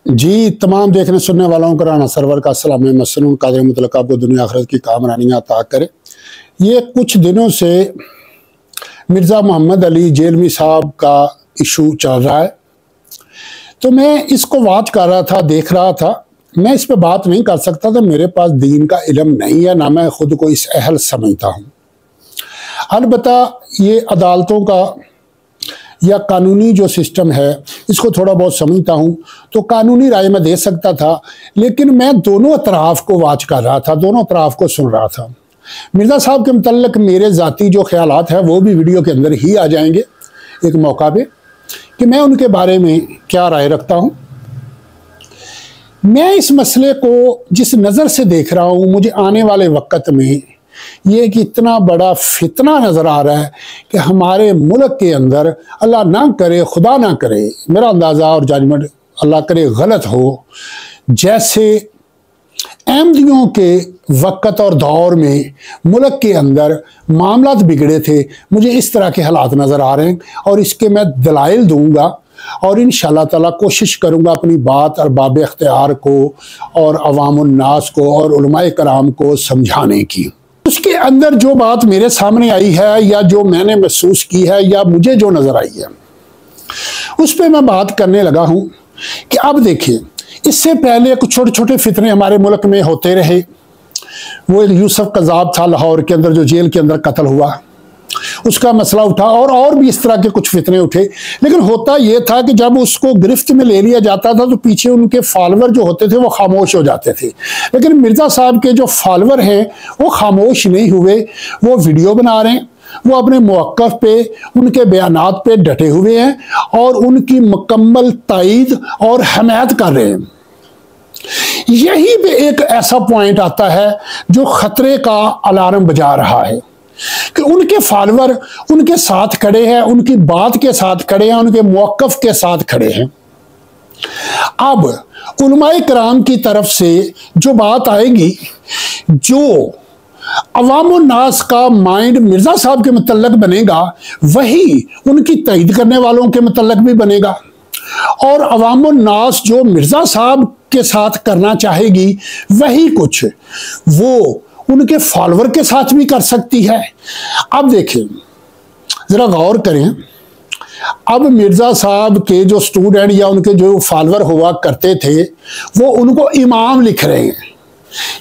जी तमाम देखने सुनने वालों को राना सरवर का सलाम मसनून कादर मुतलक आपको दुनिया आखिरत की कामरानियाँ अता करे। ये कुछ दिनों से मिर्ज़ा मोहम्मद अली जेलवी साहब का इशू चल रहा है, तो मैं इसको वाच कर रहा था, देख रहा था। मैं इस पे बात नहीं कर सकता था, मेरे पास दीन का इल्म नहीं है, ना मैं खुद को इस अहल समझता हूँ। अलबत्ता ये अदालतों का या कानूनी जो सिस्टम है इसको थोड़ा बहुत समझता हूँ, तो कानूनी राय में दे सकता था, लेकिन मैं दोनों अतराफ को वाच कर रहा था, दोनों अतराफ को सुन रहा था। मिर्ज़ा साहब के मुतल्लिक मेरे ज़ाती जो ख्यालात हैं वो भी वीडियो के अंदर ही आ जाएंगे एक मौका पे, कि मैं उनके बारे में क्या राय रखता हूँ। मैं इस मसले को जिस नज़र से देख रहा हूँ, मुझे आने वाले वक्त में ये कि इतना बड़ा फितना नज़र आ रहा है कि हमारे मुल्क के अंदर, अल्लाह ना करे, खुदा ना करे, मेरा अंदाज़ा और जजमेंट अल्लाह करे गलत हो, जैसे अहमदियों के वक़्त और दौर में मुल्क के अंदर मामलात बिगड़े थे, मुझे इस तरह के हालात नज़र आ रहे हैं और इसके मैं दलाइल दूंगा और इंशाअल्लाह ताला कोशिश करूंगा अपनी बात और बाब इख्तियार को और अवामुन्नास को और उलमाए कराम को समझाने की। उसके अंदर जो बात मेरे सामने आई है या जो मैंने महसूस की है या मुझे जो नज़र आई है उस पर मैं बात करने लगा हूं कि अब देखिए, इससे पहले कुछ छोटे छोटे फितने हमारे मुल्क में होते रहे। वो एक यूसुफ कज़ाब था लाहौर के अंदर जो जेल के अंदर कत्ल हुआ, उसका मसला उठा और भी इस तरह के कुछ फितने उठे। लेकिन होता यह था कि जब उसको गिरफ्त में ले लिया जाता था तो पीछे उनके फॉलोअर जो होते थे वो खामोश हो जाते थे। लेकिन मिर्ज़ा साहब के जो फॉलोअर हैं वो खामोश नहीं हुए, वो वीडियो बना रहे हैं, वो अपने मौक़िफ़ पे, उनके बयानात पे डटे हुए हैं और उनकी मुकम्मल तायीद और हमायत कर रहे हैं। यही पे एक ऐसा पॉइंट आता है जो खतरे का अलार्म बजा रहा है कि उनके फॉलोअर उनके साथ खड़े हैं, उनकी बात के साथ खड़े हैं, उनके मौक़िफ़ के साथ खड़े हैं। अब उलमाए कराम की तरफ से जो बात आएगी, जो अवामुन्नास का माइंड मिर्ज़ा साहब के मुतल्लिक़ बनेगा, वही उनकी तईद करने वालों के मुतल्लिक़ भी बनेगा और अवामुन्नास जो मिर्ज़ा साहब के साथ करना चाहेगी वही कुछ वो उनके फॉलोअर के साथ भी कर सकती है। अब देखिए, ज़रा गौर करें, अब मिर्ज़ा साहब के जो स्टूडेंट या उनके जो फॉलोअर हुआ करते थे वो उनको इमाम लिख रहे हैं,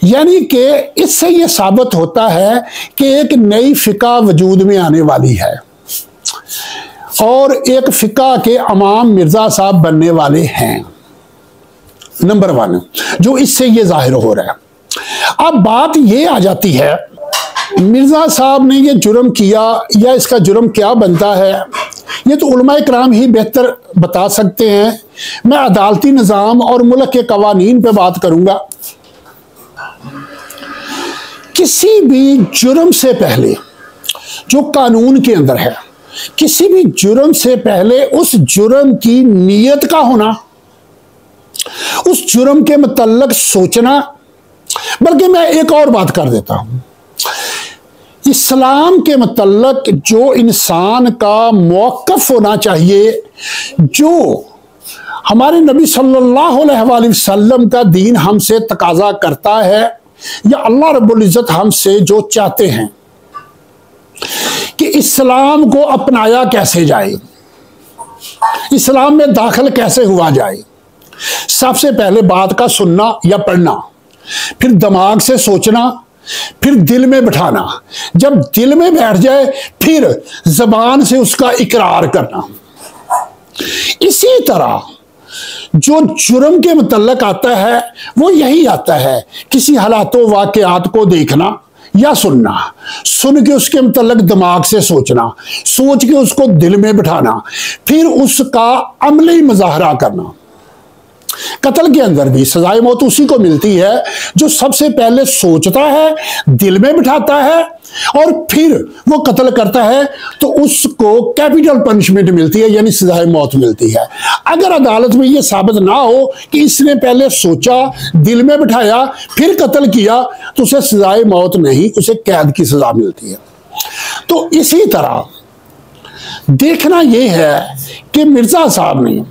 यानी कि इससे ये साबित होता है कि एक नई फ़िक़ा वजूद में आने वाली है और एक फ़िक़ा के इमाम मिर्ज़ा साहब बनने वाले हैं। नंबर 1 जो इससे ये ज़ाहिर हो रहा है। अब बात ये आ जाती है, मिर्ज़ा साहब ने ये जुर्म किया या इसका जुर्म क्या बनता है ये तो उलमाए कराम ही बेहतर बता सकते हैं। मैं अदालती निज़ाम और मुल्क के कवानीन पे बात करूंगा। किसी भी जुर्म से पहले जो कानून के अंदर है, किसी भी जुर्म से पहले उस जुर्म की नीयत का होना, उस जुर्म के मुतल्लिक़ सोचना। बल्कि मैं एक और बात कर देता हूं, इस्लाम के मुतल्लिक़ जो इंसान का मौक़िफ़ होना चाहिए, जो हमारे नबी सल्लल्लाहु अलैहि वसल्लम का दीन हमसे तकाजा करता है या अल्लाह रब्बुल इज़्ज़त हमसे जो चाहते हैं कि इस्लाम को अपनाया कैसे जाए, इस्लाम में दाखिल कैसे हुआ जाए। सबसे पहले बात का सुनना या पढ़ना, फिर दिमाग से सोचना, फिर दिल में बिठाना, जब दिल में बैठ जाए फिर ज़बान से उसका इकरार करना। इसी तरह जो जुर्म के मुतल्लिक़ आता है वो यही आता है, किसी हालातों वाक़यात को देखना या सुनना, सुन के उसके मुतल्लिक़ दिमाग से सोचना, सोच के उसको दिल में बिठाना, फिर उसका अमली मुज़ाहरा करना। कत्ल के अंदर भी सजाए मौत उसी को मिलती है जो सबसे पहले सोचता है, दिल में बिठाता है और फिर वो कत्ल करता है, तो उसको कैपिटल पनिशमेंट मिलती है, यानी सजाए मौत मिलती है। अगर अदालत में ये साबित ना हो कि इसने पहले सोचा, दिल में बिठाया, फिर कत्ल किया, तो उसे सजाए मौत नहीं, उसे कैद की सजा मिलती है। तो इसी तरह देखना यह है कि मिर्ज़ा साहब ने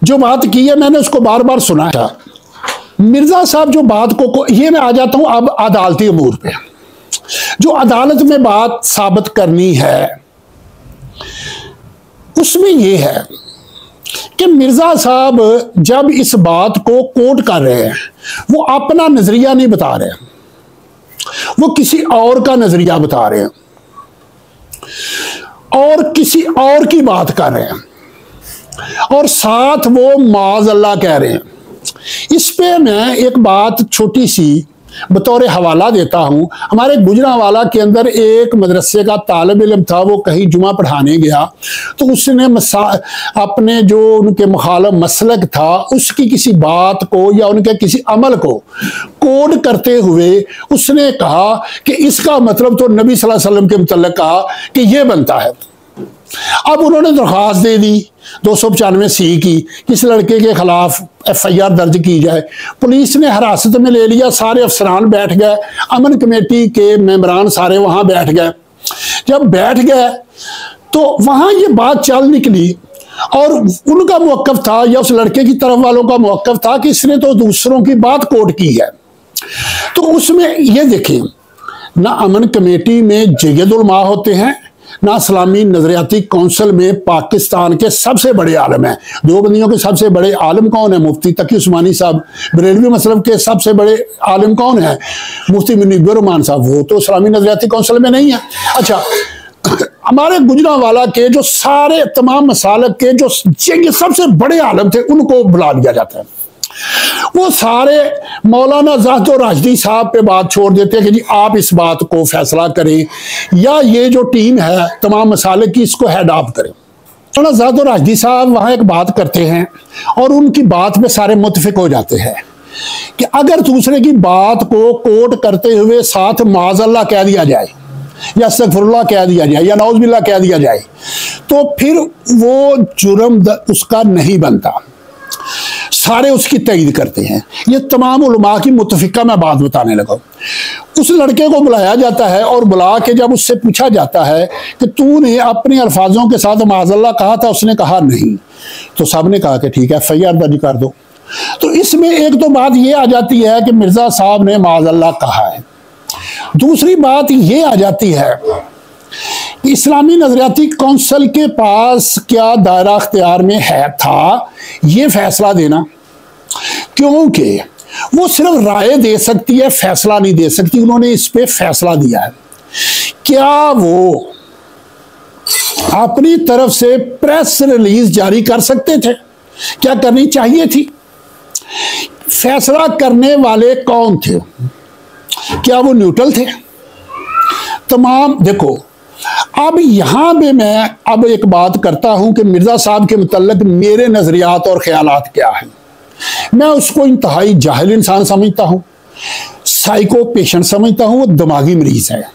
जो बात की है मैंने उसको बार बार सुना था। मिर्जा साहब जो बात को ये मैं आ जाता हूं अब अदालती अमूर पे। जो अदालत में बात साबित करनी है उसमें यह है कि मिर्जा साहब जब इस बात को कोट कर रहे हैं वो अपना नजरिया नहीं बता रहे, वो किसी और का नजरिया बता रहे हैं और किसी और की बात कर रहे हैं और साथ वो माज अल्लाह कह रहे हैं। इस पे मैं एक बात छोटी सी बतौर हवाला देता हूं। हमारे गुजरांवाला के अंदर एक मदरसे का तालिब इल्म था, वो कहीं जुमा पढ़ाने गया तो उसने अपने जो उनके मुखालिफ मसलक था उसकी किसी बात को या उनके किसी अमल को कोड करते हुए उसने कहा कि इसका मतलब तो नबी सल्लल्लाहु अलैहि वसल्लम के मुतल्लिक़ कहा कि यह बनता है। अब उन्होंने दरख्वास्त दे दी 295C की, इस लड़के के खिलाफ FIR दर्ज की जाए। पुलिस ने हिरासत में ले लिया, सारे अफसरान बैठ गए, अमन कमेटी के मेंबरान सारे वहां बैठ गए। जब बैठ गए तो वहां ये बात चल निकली और उनका मौक़िफ़ था या उस लड़के की तरफ वालों का मौक़िफ़ था कि इसने तो दूसरों की बात कोट की है। तो उसमें ये देखें, ना अमन कमेटी में जय्यद उलमा होते हैं, ना इस्लामी नजरियाती कौंसिल में पाकिस्तान के सबसे बड़े आलम हैं। देवबंदियों के सबसे बड़े आलम कौन है? मुफ्ती तकी उस्मानी साहब। बरेलवी मसलब के सबसे बड़े आलम कौन है? मुफ्ती मुनीब रहमान साहब। वो तो इस्लामी नजरियाती कौंसिल में नहीं है। अच्छा, हमारे गुजरांवाला के जो सारे तमाम मसालक के जो सबसे बड़े आलम थे उनको बुला लिया जाता है। वो सारे मौलाना ज़ाहिद राशिदी साहब पे बात छोड़ देते हैं कि जी आप इस बात को फैसला करें या ये जो टीम है तमाम मसाले की इसको हेड ऑफ करें। मौलाना ज़ाहिद राशिदी साहब वहाँ एक बात करते हैं और उनकी बात पे सारे मुत्तफिक हो जाते हैं कि अगर दूसरे की बात को कोट करते हुए साथ माज़अल्लाह कह दिया जाए या अस्तगफिरुल्लाह कह दिया जाए या नौज़ुबिल्लाह कह दिया जाए तो फिर वो जुर्म उसका नहीं बनता। सारे उसकी तईद करते हैं। ये तमाम उलमा की मुत्तफिका मैं बात बताने लगा। उस लड़के को बुलाया जाता है और बुला के जब उससे पूछा जाता है कि तूने अपने अल्फाजों के साथ माज़अल्लाह कहा था, उसने कहा नहीं। तो सब ने कहा कि ठीक है FIR दर्ज कर दो। तो इसमें एक तो बात ये आ जाती है कि मिर्जा साहब ने माज़अल्लाह कहा है। दूसरी बात ये आ जाती है कि इस्लामी नजरियाती कौंसिल के पास क्या दायरा अख्तियार में है था ये फैसला देना, क्योंकि वो सिर्फ राय दे सकती है, फैसला नहीं दे सकती। उन्होंने इस पे फैसला दिया है। क्या वो अपनी तरफ से प्रेस रिलीज जारी कर सकते थे? क्या करनी चाहिए थी? फैसला करने वाले कौन थे? क्या वो न्यूट्रल थे? तमाम देखो, अब यहां पे मैं अब एक बात करता हूं कि मिर्जा साहब के मुतल्लिक मेरे नजरियात और ख्यालात क्या हैं। मैं उसको इंतहाई जाहिल इंसान समझता हूं, साइको पेशेंट समझता हूं, वो दिमागी मरीज है।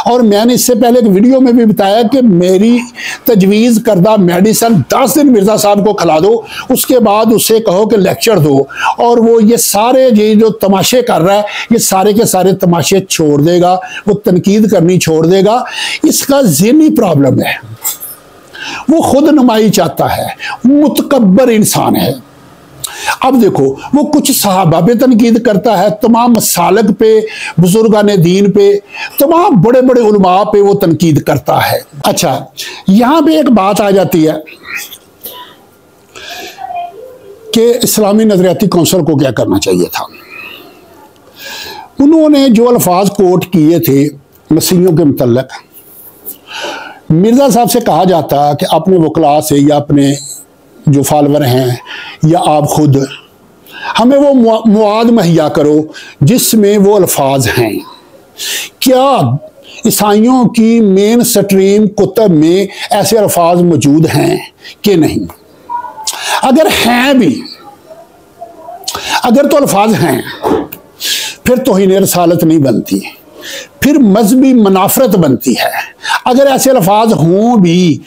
और मैंने इससे पहले एक वीडियो में भी बताया कि मेरी तजवीज़ करदा मेडिसिन 10 दिन मिर्जा साहब को खिला दो, उसके बाद उससे कहो कि लेक्चर दो, और वो ये सारे ये जो तमाशे कर रहा है ये सारे के सारे तमाशे छोड़ देगा, वो तनकीद करनी छोड़ देगा। इसका ज़हनी प्रॉब्लम है, वो खुद नुमाई चाहता है, मुतकब्बर इंसान है। अब देखो, वो कुछ सहाबा पे तनकीद करता है, तमाम मसालक पे, बुजुर्गाने दीन पे, तमाम बड़े बड़े उलमा पे वो तनकीद करता है। अच्छा, यहां पे एक बात आ जाती है कि इस्लामी नजरियाती कौंसिल को क्या करना चाहिए था। उन्होंने जो अल्फाज कोट किए थे मसीहियों के मुतल्लिक, मिर्जा साहब से कहा जाता कि अपने वकला से या अपने जो फॉलोवर हैं या आप खुद हमें वो मुआद मुहैया करो जिसमें वो अल्फाज हैं। क्या ईसाइयों की मेन स्ट्रीम कुतब में ऐसे अल्फाज मौजूद हैं कि नहीं? अगर हैं भी, अगर तो अल्फाज हैं, फिर तौहीन रसालत नहीं बनती, फिर मजहबी मुनाफरत बनती है। अगर ऐसे अल्फाज हों भी,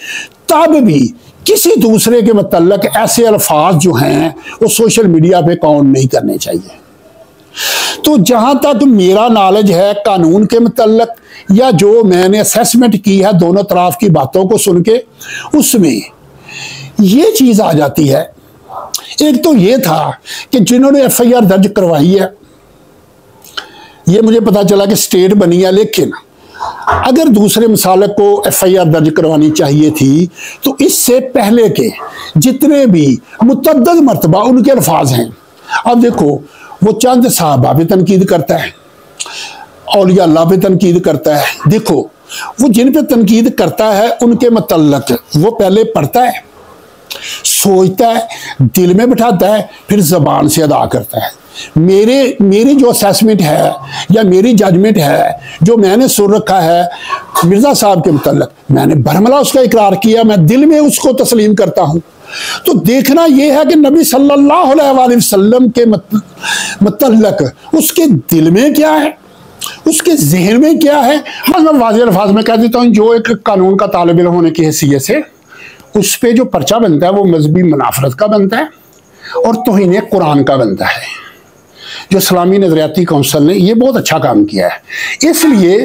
तब भी किसी दूसरे के मतलब ऐसे अल्फाज जो हैं वो सोशल मीडिया पे काउंट नहीं करने चाहिए। तो जहां तक मेरा नॉलेज है कानून के मतलब, या जो मैंने असेसमेंट की है दोनों तरफ की बातों को सुन के, उसमें ये चीज आ जाती है एक तो ये था कि जिन्होंने FIR दर्ज करवाई है, ये मुझे पता चला कि स्टेट बनी है, लेकिन अगर दूसरे मसालक को FIR दर्ज करवानी चाहिए थी तो इससे पहले के जितने भी मुतअद्दिद मर्तबा उनके अल्फाज हैं। अब देखो, वो चंद साहबा पे तनकीद करता है, औलिया अल्लाह पे तनकीद करता है। देखो, वो जिन पे तनकीद करता है उनके मतलब वो पहले पढ़ता है, सोचता है, दिल में बिठाता है, फिर जबान से अदा करता है। मेरी जो असेसमेंट है या मेरी जजमेंट है, जो मैंने सुन रखा है मिर्जा साहब के मतलब, मैंने बरमला उसका इकरार किया, मैं दिल में उसको तस्लीम करता हूं। तो देखना यह है कि नबी सल्लल्लाहु अलैहि वसल्लम के मतलब उसके दिल में क्या है, उसके जहन में क्या है। मैं वाज़ेह अल्फाज में कह देता हूँ, जो एक कानून का तालिब इल्म होने की हैसियत से उस पर जो पर्चा बनता है वो मजहबी मुनाफरत का बनता है और तौहीन कुरान का बनता है। जो इस्लामी नजरियाती कौंसिल ने ये बहुत अच्छा काम किया है, इसलिए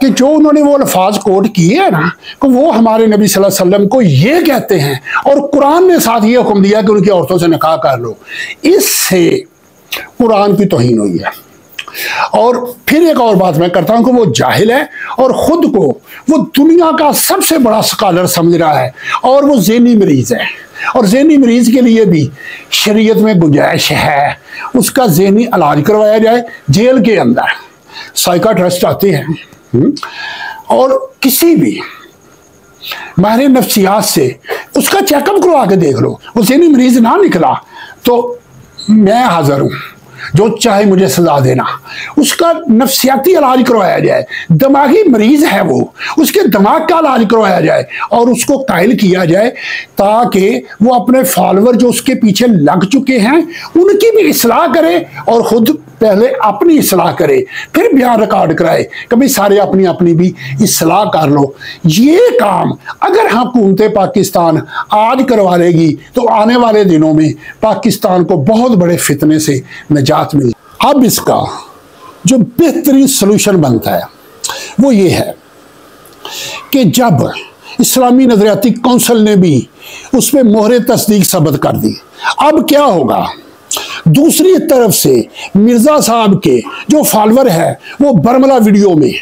कि जो उन्होंने वो अल्फाज कोट किए हैं ना, कि वो हमारे नबी सल्लल्लाहु अलैहि वसल्लम को ये कहते हैं और कुरान ने साथ ये हुक्म दिया कि उनकी औरतों से निकाह कर लो, इससे कुरान की तौहीन हुई है। और फिर एक और बात मैं करता हूं कि वो जाहिल है और खुद को वो दुनिया का सबसे बड़ा स्कॉलर समझ रहा है और वो ज़हनी मरीज है, और ज़हनी मरीज के लिए भी शरीयत में गुंजाइश है, उसका ज़हनी इलाज करवाया जाए। जेल के अंदर साइकाट्रिस्ट आते हैं और किसी भी माहिर नफ्सियात से उसका चेकअप करवा के देख लो, वो ज़हनी मरीज ना निकला तो मैं हाजिर हूं, जो चाहे मुझे सजा देना, उसका नफ्सियाती इलाज करवाया जाए। दिमागी मरीज है वो, उसके दिमाग का इलाज करवाया जाए और उसको कायल किया जाए, ताकि वो अपने फॉलोअर जो उसके पीछे लग चुके हैं उनकी भी इस्लाह करे और खुद पहले अपनी इस्लाह करे, फिर बयान रिकॉर्ड कराए, कभी सारे अपनी अपनी भी इस्लाह कर लो। ये काम अगर हुकूमत पाकिस्तान आज करवा लेगी तो आने वाले दिनों में पाकिस्तान को बहुत बड़े फितने से निजात मिल। अब इसका जो बेहतरीन सलूशन बनता है वो ये है कि जब इस्लामी नजरियाती कौंसिल ने भी उस पर मोहरे तस्दीक सबत कर दी, अब क्या होगा, दूसरी तरफ से मिर्जा साहब के जो फॉलोअर है वो बरमला वीडियो में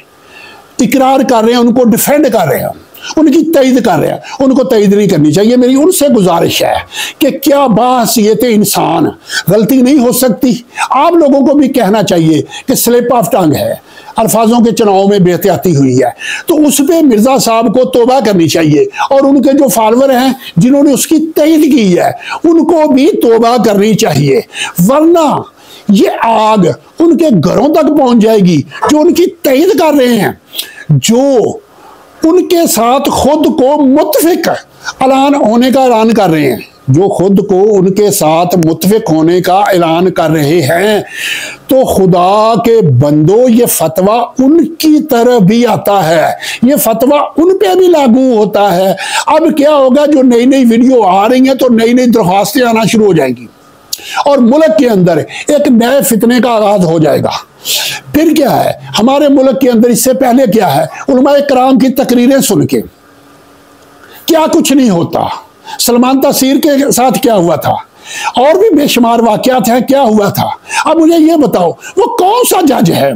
इकरार कर रहे हैं, उनको डिफेंड कर रहे हैं, उनकी तईद कर रहे हैं। उनको तईद नहीं करनी चाहिए। मेरी उनसे गुजारिश है कि क्या बाहसियत इंसान गलती नहीं हो सकती। आप लोगों को भी कहना चाहिए कि स्लिप ऑफ टंग है, अल्फाजों के चुनाव में बेहतियाती हुई है, तो उस पर मिर्जा साहब को तौबा करनी चाहिए और उनके जो फॉलोअर हैं जिन्होंने उसकी तईद की है उनको भी तौबा करनी चाहिए, वरना ये आग उनके घरों तक पहुंच जाएगी जो उनकी तईद कर रहे हैं, जो उनके साथ खुद को मुत्तफिक ऐलान होने का ऐलान कर रहे हैं, जो खुद को उनके साथ मुत्तफिक होने का ऐलान कर रहे हैं। तो खुदा के बंदो, ये फतवा उनकी तरफ भी आता है, ये फतवा उन पे भी लागू होता है। अब क्या होगा, जो नई नई वीडियो आ रही हैं तो नई नई दरख्वास्तें आना शुरू हो जाएंगी और मुल्क के अंदर एक नए फितने का आगाज हो जाएगा। फिर क्या है हमारे मुल्क के अंदर, इससे पहले क्या है, उलमाए कराम की तकरीरें सुन के क्या कुछ नहीं होता। सलमान तासीर के साथ क्या हुआ था, और भी बेशुमार वाकयात हैं, क्या हुआ था। अब मुझे ये बताओ, वो कौन सा जज है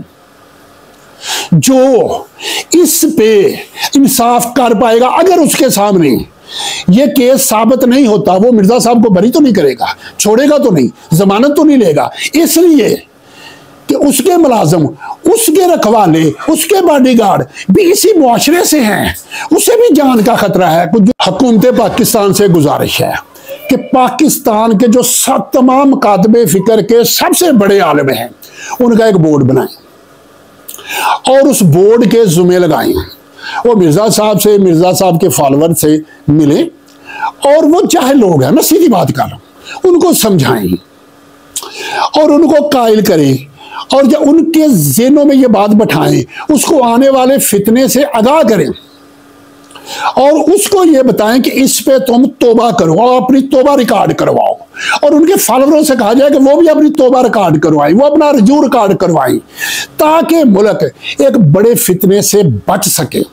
जो इस पे इंसाफ कर पाएगा। अगर उसके सामने ये केस साबित नहीं होता, वो मिर्जा साहब को बरी तो नहीं करेगा, छोड़ेगा तो नहीं, जमानत तो नहीं लेगा, इसलिए कि उसके मुलाजम, उसके रखवाले, उसके बॉडीगार्ड भी इसी मुआशरे से हैं, उसे भी जान का खतरा है। कुछ हुकूमत पाकिस्तान से गुजारिश है कि पाकिस्तान के जो तमाम कातबे फिक्र के सबसे बड़े आलिम हैं उनका एक बोर्ड बनाएं और उस बोर्ड के जुम्मे लगाएं। वो मिर्जा साहब से, मिर्जा साहब के फॉलोअर से मिले और वो चाहे लोग हैं, मैं सीधी बात कर रहा हूं, उनको समझाएं और उनको कायल करें और जब उनके ज़हनों में ये बात बैठाएं, उसको आने वाले फितने से आगाह करें और उसको ये बताएं कि इस पे तुम तौबा करो और अपनी तौबा रिकॉर्ड करवाओ, और उनके फॉलोअरों से कहा जाए कि वो भी अपनी तौबा रिकॉर्ड करवाएं, वो अपना रजू रिकॉर्ड करवाएं, ताकि मुल्क एक बड़े फितने से बच सके।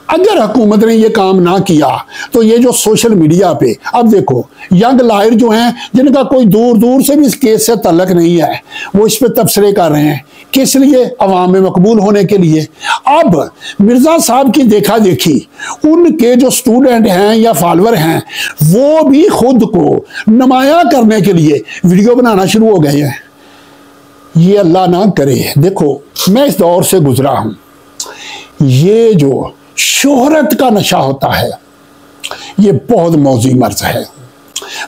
अगर हुकूमत ने ये काम ना किया तो ये जो सोशल मीडिया पे अब देखो यंग लायर जो हैं जिनका कोई दूर दूर से भी इस केस से तल्लक नहीं है, वो इस पे तबसरे कर रहे हैं। किस लिए? अवाम में मकबूल होने के लिए। अब मिर्जा साहब की देखा देखी उनके जो स्टूडेंट हैं या फॉलोअर हैं वो भी खुद को नुमाया करने के लिए वीडियो बनाना शुरू हो गए हैं। ये अल्लाह ना करे। देखो मैं इस दौर से गुजरा हूं, ये जो शोहरत का नशा होता है ये बहुत मौजी मर्ज है।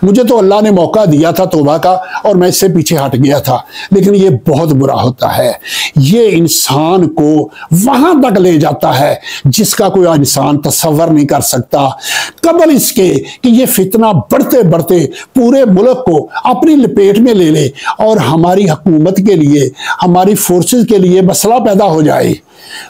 मुझे तो अल्लाह ने मौका दिया था तौबा का और मैं इससे पीछे हट गया था, लेकिन ये बहुत बुरा होता है। ये इंसान को वहां तक ले जाता है जिसका कोई इंसान तसव्वुर नहीं कर सकता। कबल इसके कि ये फितना बढ़ते बढ़ते पूरे मुल्क को अपनी लपेट में ले ले और हमारी हुकूमत के लिए, हमारी फोर्सेस के लिए मसला पैदा हो जाए,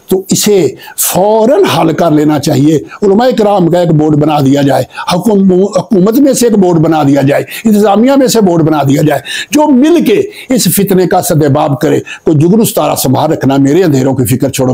तो इसे फौरन हल कर लेना चाहिए। उलमा इकराम का एक बोर्ड बना दिया जाए, हुकूमत में से एक बोर्ड बना दिया जाए, इंतजामिया में से बोर्ड बना दिया जाए, जो मिल के इस फितने का सदेबाब करे। तो जुगनू तारा संभाल रखना, मेरे अंधेरों की फिक्र छोड़ो।